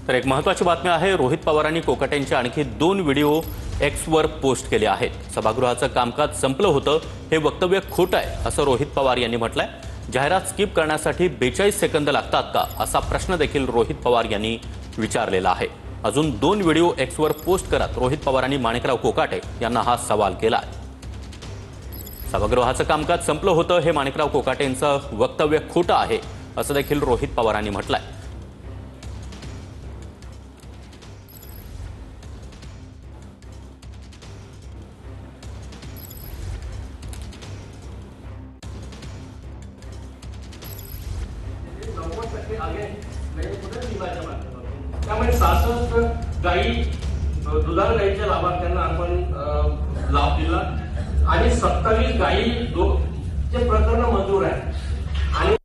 तर एक महत्त्वाची बातमी आहे, रोहित पवारांनी कोकाटेंचे आणखी 2 व्हिडिओ एक्सवर पोस्ट केले आहेत। सभागृहाचं कामकाज संपलं होतं, हे वक्तव्य खोटं आहे असं रोहित पवार यांनी म्हटलंय। जाहिरात स्किप करण्यासाठी 42 सेकंद लागतात का असा प्रश्न देखील रोहित पवार यांनी विचारलेला आहे। अजून 2 व्हिडिओ एक्सवर पोस्ट करत रोहित पवारांनी माणिकराव कोकाटे यांना हा सवाल केला आहे। सभागृहाचं कामकाज संपलं होतं, हे माणिकराव कोकाटेंचं वक्तव्य खोटं आहे असं देखील रोहित पवारांनी म्हटलंय। त्यामुळे 66 गायी दुधाळ गायीच्या लाभार्थ्यांना आपण लाभ दिला आणि 27 गायी चे प्रकरण मंजूर आहे आणि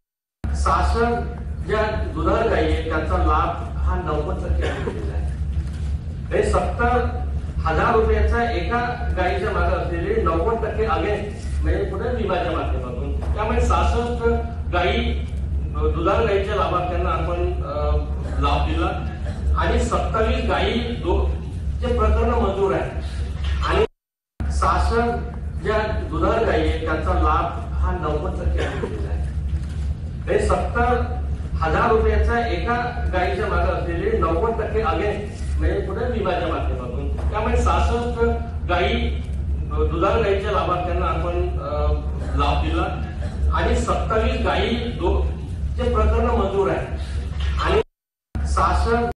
66 ज्या दुधाळ गायी आहेत त्यांचा लाभ हा 90% आम्ही दिला आहे। हे 70,000 रुपयाचा एका गायीच्या मागे असलेले 90% अगेन्स्ट म्हणजे पुढे विम्याच्या माध्यमातून, त्यामुळे 66 गायी दुधाळ गायीच्या लाभार्थ्यांना आपण लाभ दिला आणि 27 गायी चे प्रकरण मंजूर आहे आणि 66 ज्या दुधाळ गायी आहेत त्यांचा लाभ हा 90% आम्ही दिला आहे। हे 70,000 रुपयाचा एका गायीच्या मागे असलेले 90% अगेन्स्ट म्हणजे पुढे विम्याच्या माध्यमातून, त्यामुळे 66 गायी दुधाळ गायीच्या लाभार्थ्यांना आपण लाभ दिला आणि 27 गायी चे प्रकरण मंजूर आहे आणि 66